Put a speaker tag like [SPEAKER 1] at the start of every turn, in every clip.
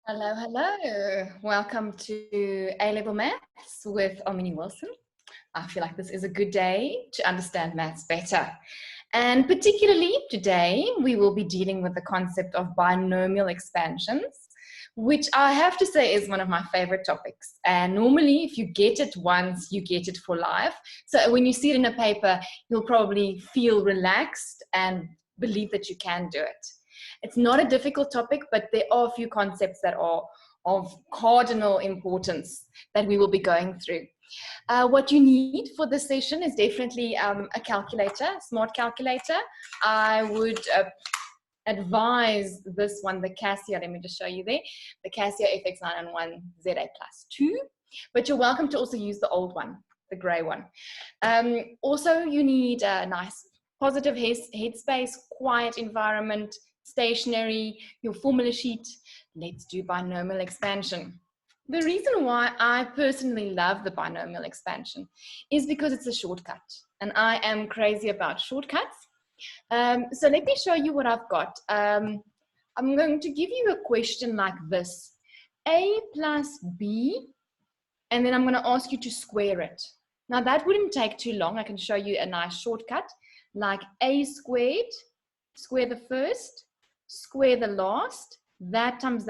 [SPEAKER 1] Hello, hello. Welcome to A-Level Maths with Omini Wilson. I feel like this is a good day to understand maths better. And particularly today, we will be dealing with the concept of binomial expansions, which I have to say is one of my favorite topics. And normally, if you get it once, you get it for life. So when you see it in a paper, you'll probably feel relaxed and believe that you can do it. It's not a difficult topic, but there are a few concepts that are of cardinal importance that we will be going through. What you need for this session is definitely a calculator, smart calculator. I would advise this one, the Casio. Let me just show you there. The Casio FX901ZA+2. But you're welcome to also use the old one, the gray one. Also, you need a nice positive headspace, quiet environment, stationery, your formula sheet. Let's do binomial expansion. The reason why I personally love the binomial expansion is because it's a shortcut, and I am crazy about shortcuts. So let me show you what I've got. I'm going to give you a question like this: a plus b, and then I'm going to ask you to square it. Now that wouldn't take too long. I can show you a nice shortcut, like a squared, square the first, square the last, that times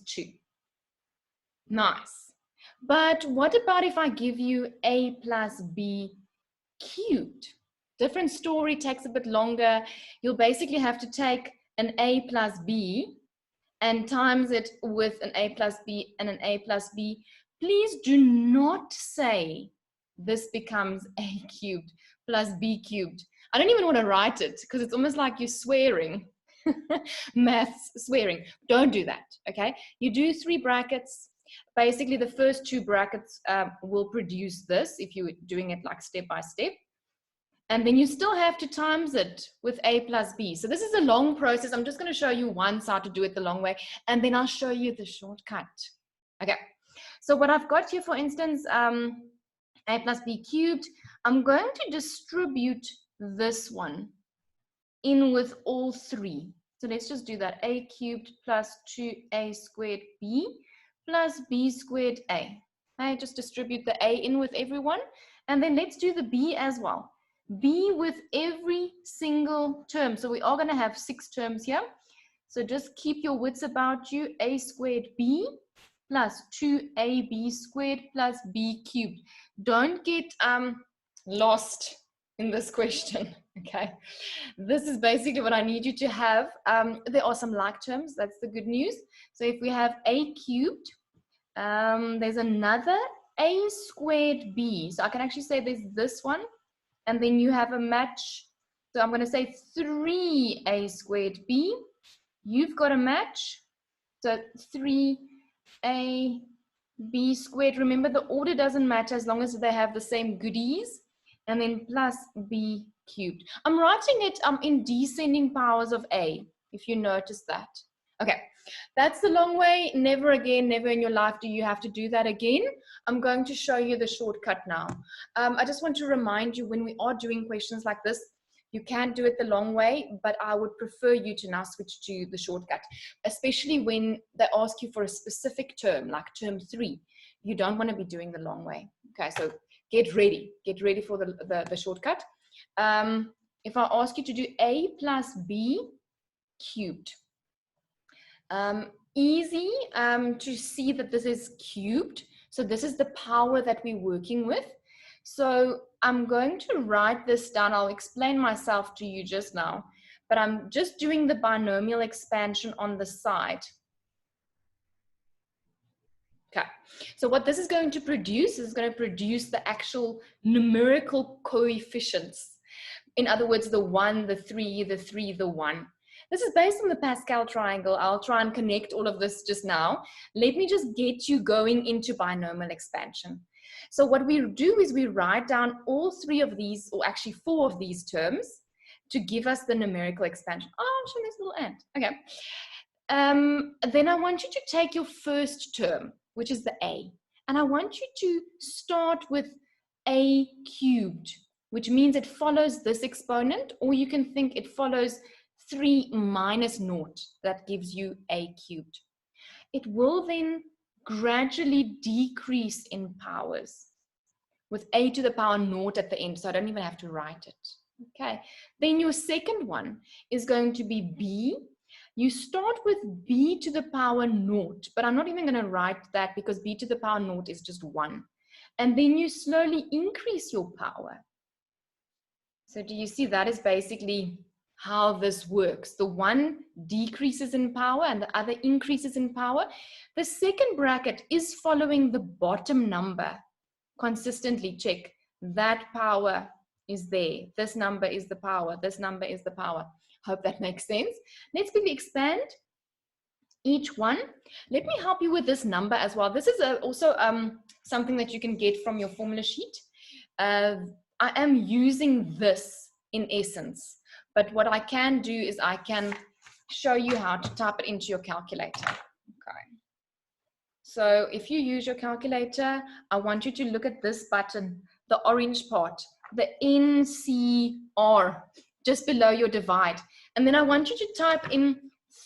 [SPEAKER 1] 2. Nice. But what about if I give you a plus b cubed? Different story, takes a bit longer. You'll basically have to take an a plus b and times it with an a plus b and an a plus b. Please do not say this becomes a cubed plus b cubed. I don't even want to write it because it's almost like you're swearing. Maths swearing. Don't do that, okay? You do 3 brackets. Basically, the first 2 brackets will produce this if you're doing it like step by step. And then you still have to times it with a plus b. So this is a long process. I'm just going to show you once how to do it the long way, and then I'll show you the shortcut. Okay, so what I've got here, for instance, a plus b cubed, I'm going to distribute this one in with all 3. So let's just do that. A cubed plus 2a squared b plus b squared a. I just distribute the a in with everyone, and then let's do the b as well. B with every single term. So we are going to have 6 terms here. So just keep your wits about you. A squared b plus 2ab squared plus b cubed. Don't get lost in this question. Okay, this is basically what I need you to have. There are some like terms. That's the good news. So if we have a cubed, there's another a squared b. So I can actually say there's this one, and then you have a match. So I'm going to say 3a squared b. You've got a match. So 3a b squared. Remember, the order doesn't matter as long as they have the same goodies. And then plus b cubed. I'm writing it in descending powers of a, if you notice that. Okay, that's the long way. Never again, never in your life do you have to do that again. I'm going to show you the shortcut now. I just want to remind you, when we are doing questions like this, you can do it the long way, but I would prefer you to now switch to the shortcut, especially when they ask you for a specific term, like term 3. You don't want to be doing the long way. Okay, so get ready for the shortcut. If I ask you to do a plus b cubed, easy to see that this is cubed. So this is the power that we're working with. So I'm going to write this down. I'll explain myself to you just now, but I'm just doing the binomial expansion on the side. Okay, so what this is going to produce is going to produce the actual numerical coefficients. In other words, the 1, the 3, the 3, the 1. This is based on the Pascal triangle. I'll try and connect all of this just now. Let me just get you going into binomial expansion. So what we do is we write down all 3 of these, or actually 4 of these terms, to give us the numerical expansion. Oh, show this little ant. Okay. Then I want you to take your first term, which is the a, and I want you to start with a cubed, which means it follows this exponent, or you can think it follows 3 minus 0. That gives you a cubed. it will then gradually decrease in powers with a to the power naught at the end, so I don't even have to write it. Okay, then your second one is going to be b. You start with b to the power naught, but I'm not even going to write that because b to the power naught is just 1. And then you slowly increase your power. So do you see that is basically how this works? The one decreases in power and the other increases in power. The second bracket is following the bottom number. Consistently check that power is there. This number is the power. This number is the power. Hope that makes sense. Let's quickly expand each one. Let me help you with this number as well. This is also something that you can get from your formula sheet. I am using this in essence, but what I can do is I can show you how to type it into your calculator. Okay. So if you use your calculator, I want you to look at this button, the orange part, the NCR, just below your divide. And then I want you to type in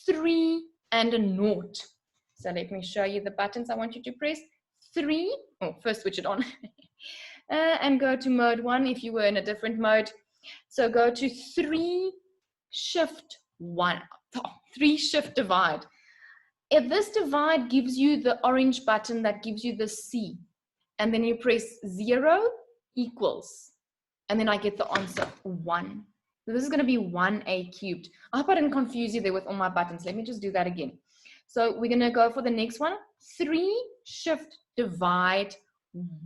[SPEAKER 1] 3 and a naught. So let me show you the buttons. I want you to press 3. Oh, first switch it on. And go to mode 1 if you were in a different mode. So go to 3 shift 1, 3 shift divide. If this divide gives you the orange button that gives you the C, and then you press 0 equals, and then I get the answer 1. So this is going to be 1a cubed. I hope I didn't confuse you there with all my buttons. Let me just do that again. So we're going to go for the next one. 3 shift divide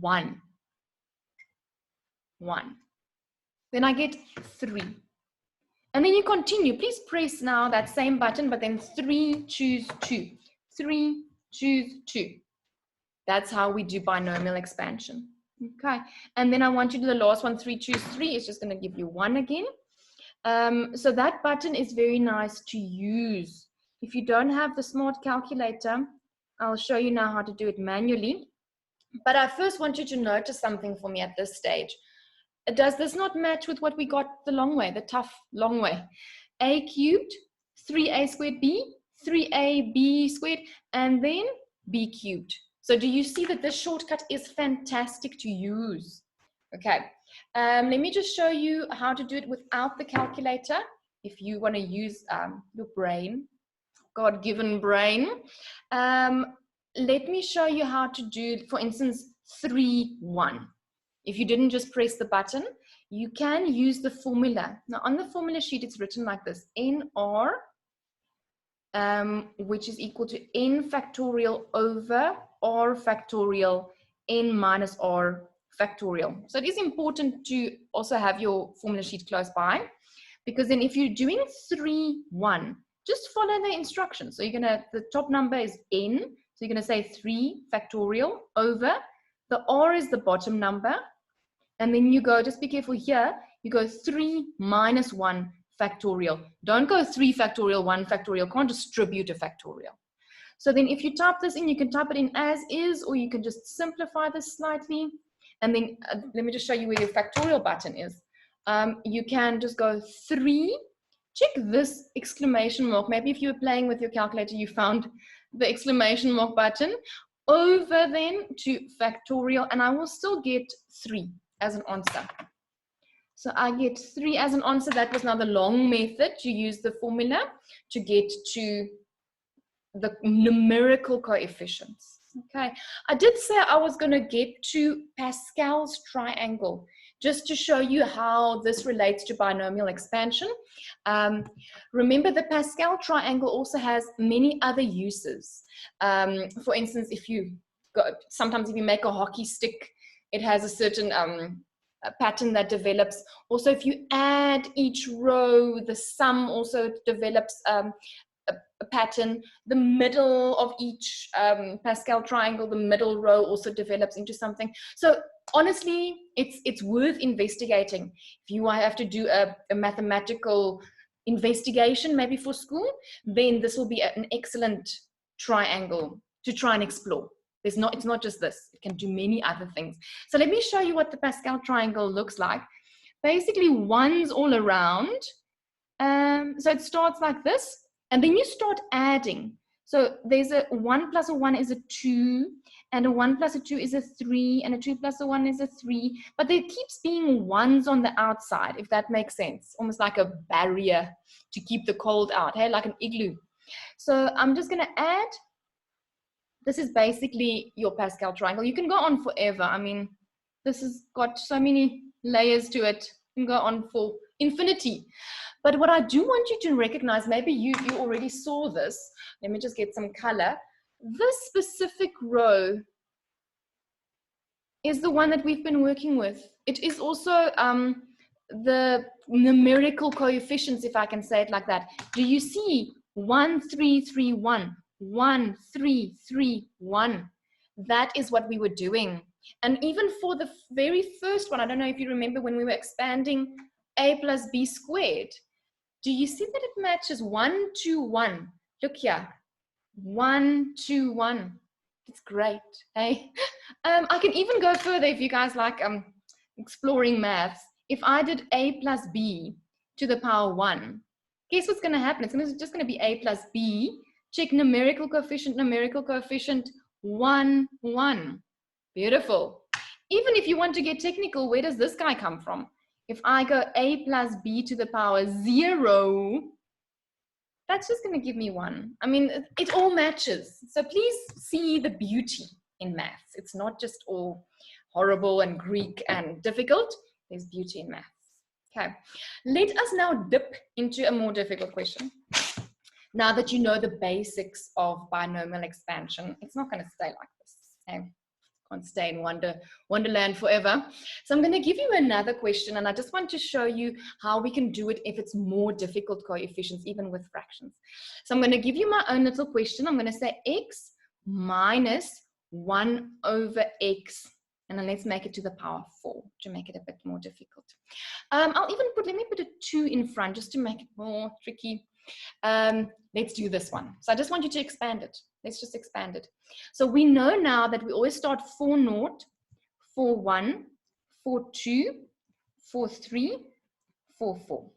[SPEAKER 1] 1. 1. Then I get 3. And then you continue. Please press now that same button, but then 3, choose 2. 3, choose 2. That's how we do binomial expansion. Okay. And then I want you to do the last one, 3, choose 3. It's just going to give you 1 again. So that button is very nice to use. If you don't have the smart calculator, I'll show you now how to do it manually. But I first want you to notice something for me at this stage. Does this not match with what we got the long way, the tough long way? A cubed, 3a squared b, 3ab squared, and then b cubed. So do you see that this shortcut is fantastic to use? Okay, let me just show you how to do it without the calculator. If you want to use your brain, God-given brain. Let me show you how to do, for instance, 3, 1. If you didn't just press the button, you can use the formula. Now on the formula sheet, it's written like this, NR, which is equal to n factorial over r factorial n minus r factorial. So it is important to also have your formula sheet close by, because then if you're doing 3, 1, just follow the instructions. So you're gonna, the top number is n, so you're gonna say 3 factorial over, the r is the bottom number, and then you go, just be careful here, you go 3 minus 1 factorial. Don't go 3 factorial, 1 factorial, can't distribute a factorial. So then if you type this in, you can type it in as is, or you can just simplify this slightly. And then let me just show you where your factorial button is. You can just go 3, check this exclamation mark. Maybe if you were playing with your calculator, you found the exclamation mark button, over then to factorial, and I will still get 3 as an answer. So I get 3 as an answer. That was now the long method to use the formula to get to the numerical coefficients. Okay, I did say I was going to get to Pascal's triangle just to show you how this relates to binomial expansion. Remember, the Pascal triangle also has many other uses. For instance, if you sometimes if you make a hockey stick, it has a certain a pattern that develops. Also, if you add each row, the sum also develops a pattern. The middle of each Pascal triangle, the middle row also develops into something. So honestly, it's worth investigating. If you have to do a mathematical investigation, maybe for school, then this will be an excellent triangle to try and explore. It's not just this, it can do many other things. So let me show you what the Pascal triangle looks like. Basically, ones all around. So it starts like this, and then you start adding. So there's a 1 plus a 1 is a 2, and a 1 plus a 2 is a 3, and a 2 plus a 1 is a 3. But there keeps being ones on the outside, if that makes sense. Almost like a barrier to keep the cold out, hey, like an igloo. So I'm just going to add. This is basically your Pascal triangle. You can go on forever. I mean, this has got so many layers to it. You can go on for infinity. But what I do want you to recognize, maybe you already saw this. Let me just get some color. This specific row is the one that we've been working with. It is also the numerical coefficients, if I can say it like that. Do you see 1, 3, 3, 1? 1, 3, 3, 1. That is what we were doing. And even for the very first one, I don't know if you remember when we were expanding a plus b squared. Do you see that it matches 1, 2, 1? Look here. 1, 2, 1. It's great. Hey, I can even go further if you guys like exploring maths. If I did a plus b to the power 1, guess what's going to happen? It's just going to be a plus b. Check numerical coefficient, 1, 1. Beautiful. Even if you want to get technical, where does this guy come from? If I go a plus b to the power 0, that's just going to give me 1. I mean, it all matches. So please see the beauty in maths. It's not just all horrible and Greek and difficult. There's beauty in maths. Okay, let us now dip into a more difficult question. Now that you know the basics of binomial expansion, it's not going to stay like this. Okay? Can't stay in Wonderland forever. So I'm going to give you another question, and I just want to show you how we can do it if it's more difficult coefficients, even with fractions. So I'm going to give you my own little question. I'm going to say x minus 1 over x, and then let's make it to the power 4 to make it a bit more difficult. I'll even let me put a 2 in front just to make it more tricky. Let's do this one. So I just want you to expand it. Let's just expand it. So we know now that we always start 4 0, 4 1, 4 2, 4 3, 4 4.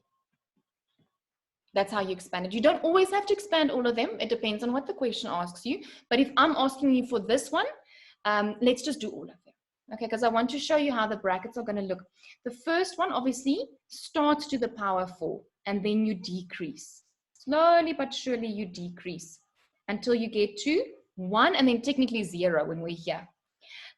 [SPEAKER 1] That's how you expand it. You don't always have to expand all of them. It depends on what the question asks you. But if I'm asking you for this one, let's just do all of them. Okay, because I want to show you how the brackets are going to look. The first one obviously starts to the power 4, and then you decrease. Slowly but surely you decrease until you get to 1, and then technically 0 when we're here.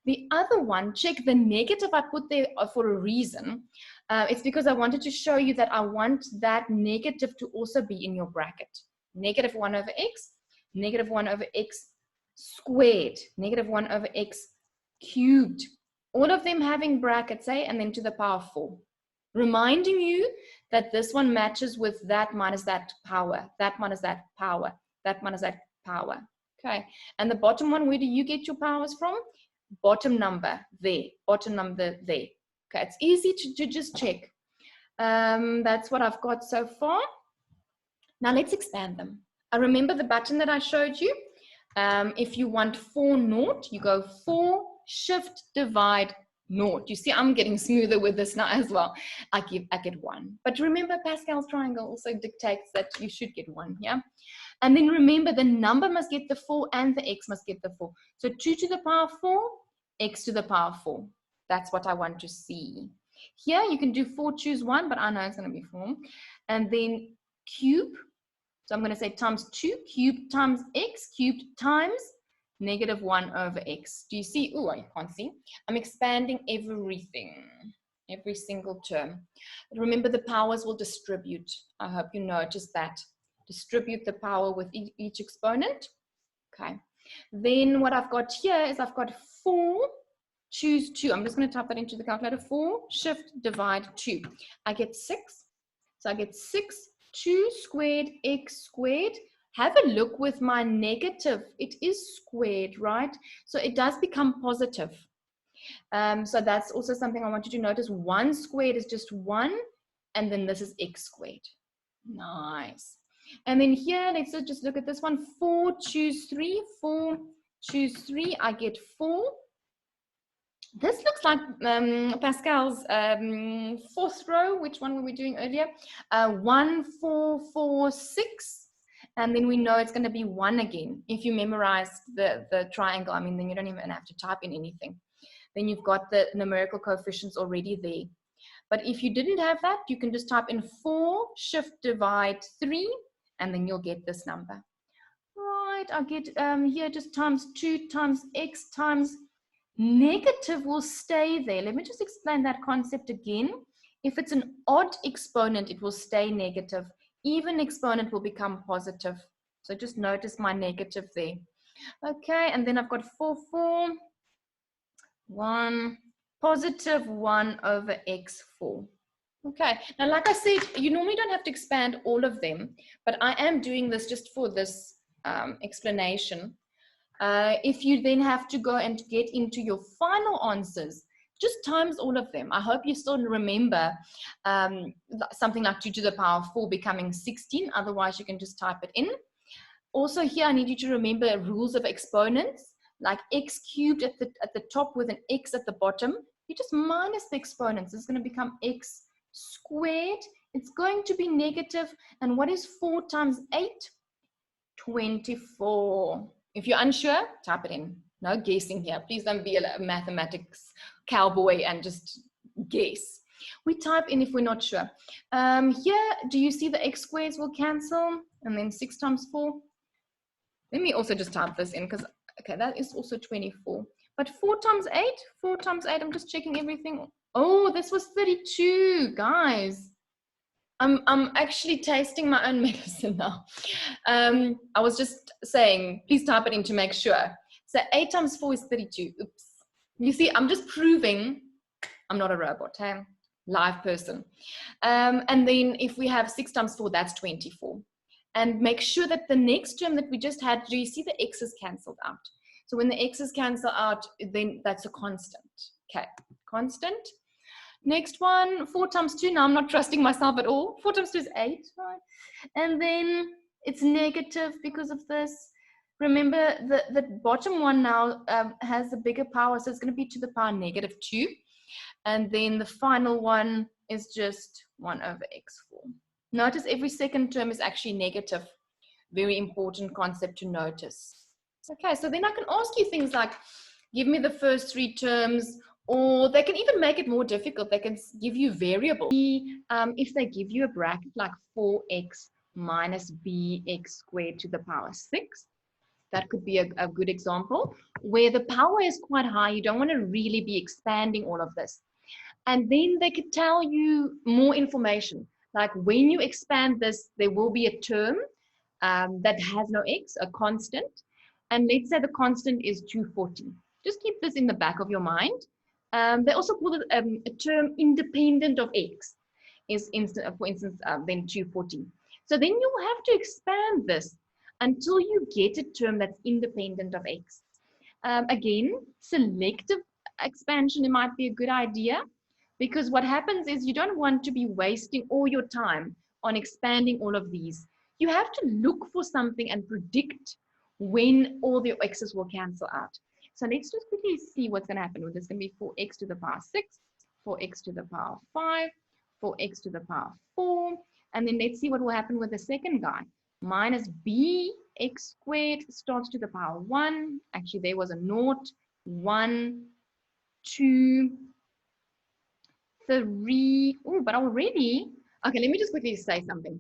[SPEAKER 1] The other one, check the negative I put there for a reason. It's because I wanted to show you that I want that negative to also be in your bracket. Negative 1 over x, negative 1 over x squared, negative 1 over x cubed. All of them having brackets, eh? And then to the power 4. Reminding you that this one matches with that minus that power, that minus that power, that minus that power. Okay, and the bottom one, where do you get your powers from? Bottom number there, bottom number there. Okay, it's easy to just check. That's what I've got so far. Now let's expand them. I remember the button that I showed you. If you want 4 0, you go 4 shift divide 0. You see, I'm getting smoother with this now as well. I get 1. But remember, Pascal's triangle also dictates that you should get 1, yeah? And then remember, the number must get the 4 and the x must get the 4. So 2 to the power 4, x to the power 4. That's what I want to see. Here, you can do 4, choose 1, but I know it's going to be 4. And then cube. So I'm going to say times 2, cubed times x, cubed times negative 1 over x. Do you see? Oh, you can't see. I'm expanding everything, every single term. Remember, the powers will distribute. I hope you noticed that. Distribute the power with each exponent. Okay. Then what I've got here is I've got 4, choose 2. I'm just going to type that into the calculator. 4, shift, divide 2. I get 6. So I get 6, 2 squared, x squared. Have a look with my negative. It is squared, right? So it does become positive. So that's also something I want you to notice. 1 squared is just 1, and then this is x squared. Nice. And then here, let's just look at this one. 4, choose 3. 4, choose 3. I get 4. This looks like Pascal's 4th row. Which one were we doing earlier? 1, 4, 4, 6. And then we know it's going to be 1 again. If you memorize the triangle, I mean, then you don't even have to type in anything. Then you've got the numerical coefficients already there. But if you didn't have that, you can just type in 4, shift divide 3, and then you'll get this number. Right, I'll get here just times 2 times x times negative will stay there. Let me just explain that concept again. If it's an odd exponent, it will stay negative. Even exponent will become positive. So just notice my negative there. Okay, and then I've got 4, 4, 1, positive 1 over x4. Okay, now like I said, you normally don't have to expand all of them, but I am doing this just for this explanation. If you then have to go and get into your final answers, just times all of them. I hope you still remember something like 2 to the power 4 becoming 16. Otherwise, you can just type it in. Also here, I need you to remember rules of exponents, like x cubed at the top with an x at the bottom. You just minus the exponents. It's going to become x squared. It's going to be negative. And what is 4 times 8? 24. If you're unsure, type it in. No guessing here. Please don't be a mathematics cowboy and just guess. We type in if we're not sure. Here, do you see the x squares will cancel? And then 6 times 4. Let me also just type this in because, okay, that is also 24. But 4 times 8, 4 times 8, I'm just checking everything. Oh, this was 32, guys. I'm actually tasting my own medicine now. I was just saying, please type it in to make sure. So 8 times 4 is 32. Oops. You see, I'm just proving I'm not a robot, hey? Live person. And then if we have 6 times 4, that's 24. And make sure that the next term that we just had, do you see the x's cancelled out? So when the x's cancel out, then that's a constant. Okay, constant. Next one, 4 times 2. Now I'm not trusting myself at all. 4 times 2 is 8, right? And then it's negative because of this. Remember, the bottom one now has a bigger power, so it's going to be to the power negative 2. And then the final one is just 1 over x4. Notice every second term is actually negative. Very important concept to notice. Okay, so then I can ask you things like, give me the first 3 terms, or they can even make it more difficult. They can give you variables. If they give you a bracket like 4x minus bx squared to the power 6, that could be a good example. Where the power is quite high, you don't want to really be expanding all of this. And then they could tell you more information. Like when you expand this, there will be a term that has no x, a constant. And let's say the constant is 240. Just keep this in the back of your mind. They also call it a term independent of x, for instance, then 240. So then you'll have to expand this until you get a term that's independent of x. Again, selective expansion, it might be a good idea, because what happens is you don't want to be wasting all your time on expanding all of these. You have to look for something and predict when all the x's will cancel out. So let's just quickly see what's going to happen. There's going to be 4x to the power 6, 4x to the power 5, 4x to the power 4. And then let's see what will happen with the second guy. Minus bx squared starts to the power 1. Actually, there was a naught. 1, 2, 3. Oh, but already. Okay, let me just quickly say something.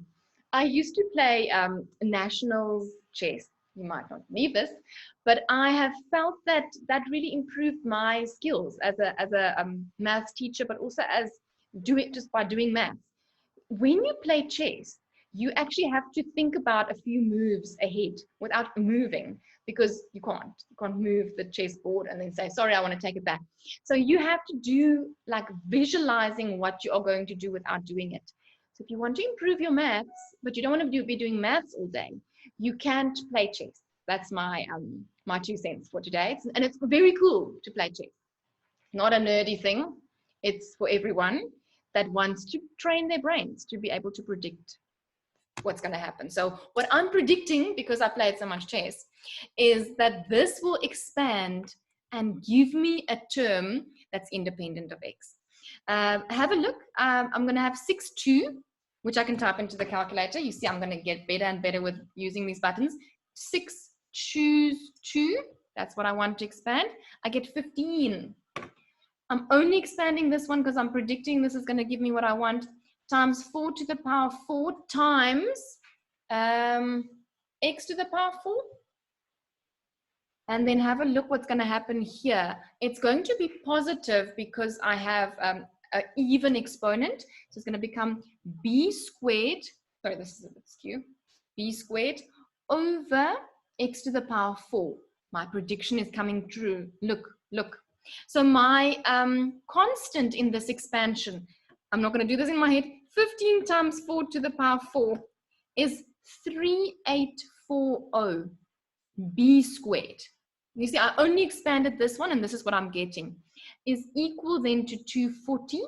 [SPEAKER 1] I used to play nationals chess. You might not believe this, but I have felt that that really improved my skills as a maths teacher, but also as just by doing maths. When you play chess, you actually have to think about a few moves ahead without moving, because you can't move the chessboard and then say, sorry, I want to take it back. So you have to do like visualizing what you are going to do without doing it. So if you want to improve your maths, but you don't want to be doing maths all day, you can't play chess. That's my 2 cents for today. And it's very cool to play chess. Not a nerdy thing. It's for everyone that wants to train their brains to be able to predict what's going to happen. So what I'm predicting, because I played so much chess, is that this will expand and give me a term that's independent of x. Have a look. I'm going to have 6, 2. which I can type into the calculator. You see, I'm going to get better and better with using these buttons. 6, choose 2. That's what I want to expand. I get 15. I'm only expanding this one because I'm predicting this is going to give me what I want. Times 4 to the power 4 times x to the power 4. And then have a look what's going to happen here. It's going to be positive because I have an even exponent. So it's going to become b squared. Sorry, this is a bit skew. B squared over x to the power 4. My prediction is coming true. Look, look. So my constant in this expansion, I'm not going to do this in my head, 15 times 4 to the power 4 is 3840 b squared. You see, I only expanded this one, and this is what I'm getting, is equal then to 240,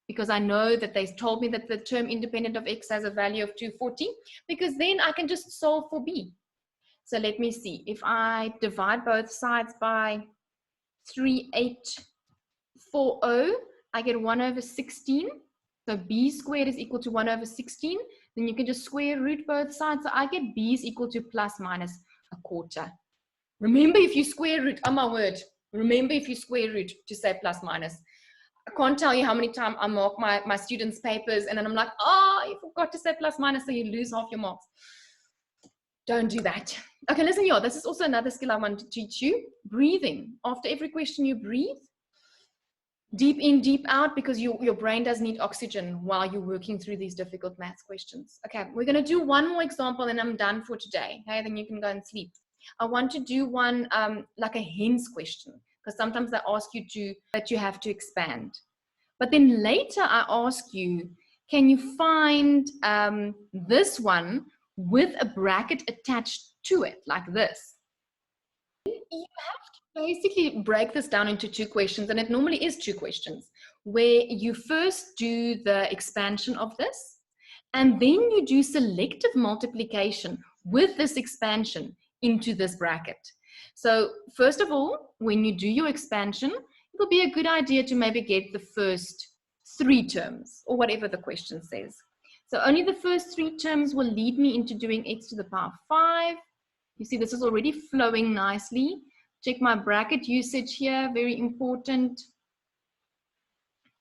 [SPEAKER 1] because I know that they told me that the term independent of x has a value of 240, because then I can just solve for b. So let me see. If I divide both sides by 3840, I get 1 over 16. So b squared is equal to 1 over 16. Then you can just square root both sides. So I get b is equal to plus minus a quarter. Remember, if you square root, oh my word, remember if you square root to say plus minus. I can't tell you how many times I mark my students' papers and then I'm like, oh, you forgot to say plus minus, so you lose half your marks. Don't do that. Okay, listen, y'all, this is also another skill I want to teach you. Breathing. After every question you breathe. Deep in, deep out, because your brain does need oxygen while you're working through these difficult maths questions. Okay, we're going to do one more example and I'm done for today. Okay, then you can go and sleep. I want to do one like a hence question, because sometimes they ask you that you have to expand. But then later I ask you, can you find this one with a bracket attached to it, like this? You have to basically break this down into 2 questions, and it normally is 2 questions, where you first do the expansion of this, and then you do selective multiplication with this expansion into this bracket. So first of all, when you do your expansion, it will be a good idea to maybe get the first 3 terms, or whatever the question says. So only the first 3 terms will lead me into doing x to the power 5. You see, this is already flowing nicely. Check my bracket usage here, very important.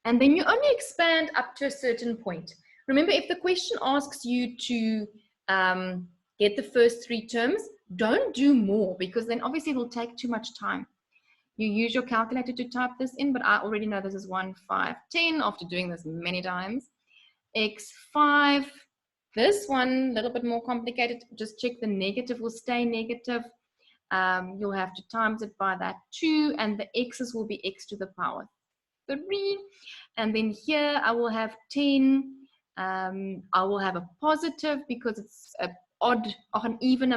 [SPEAKER 1] And then you only expand up to a certain point. Remember, if the question asks you to get the first 3 terms, don't do more, because then obviously it will take too much time. You use your calculator to type this in, but I already know this is 1, 5, 10 after doing this many times. x5, this one, a little bit more complicated. Just check the negative will stay negative. You'll have to times it by that 2, and the x's will be x to the power 3. And then here I will have 10. I will have a positive because it's an even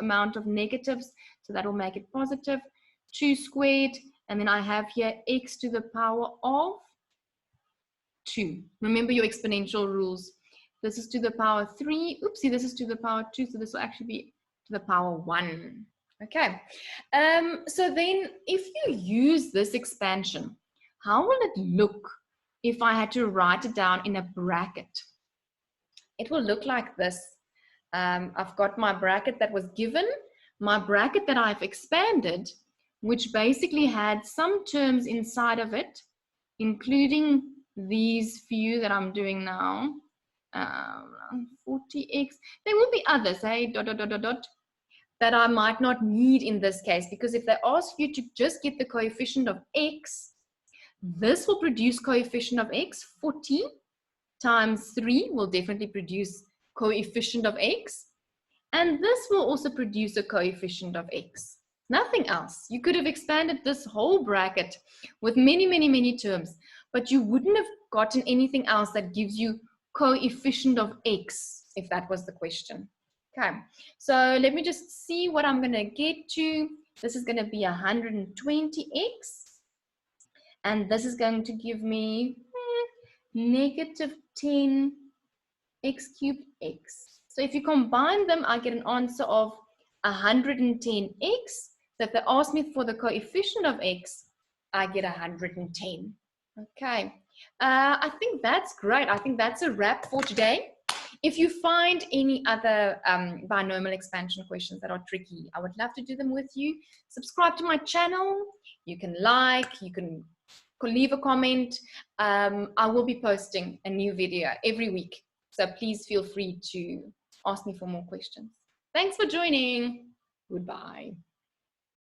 [SPEAKER 1] amount of negatives, so that will make it positive. 2 squared, and then I have here x to the power of 2. Remember your exponential rules. This is to the power 3. Oopsie, this is to the power 2, so this will actually be to the power 1. Okay, so then if you use this expansion, how will it look if I had to write it down in a bracket? It will look like this. I've got my bracket that was given, my bracket that I've expanded, which basically had some terms inside of it, including these few that I'm doing now, 40x. There will be others, hey, dot, dot, dot, dot, dot, that I might not need in this case, because if they ask you to just get the coefficient of x, this will produce coefficient of x. 40 times 3 will definitely produce coefficient of x, and this will also produce a coefficient of x. Nothing else. You could have expanded this whole bracket with many, many, many terms, but you wouldn't have gotten anything else that gives you coefficient of x, if that was the question. Okay, so let me just see what I'm going to get to. This is going to be 120x, and this is going to give me negative 10 x cubed x. So if you combine them, I get an answer of 110x. So if they ask me for the coefficient of x, I get 110. Okay, I think that's great. I think that's a wrap for today. If you find any other binomial expansion questions that are tricky, I would love to do them with you. Subscribe to my channel. You can like, you can leave a comment. I will be posting a new video every week. So please feel free to ask me for more questions. Thanks for joining. Goodbye.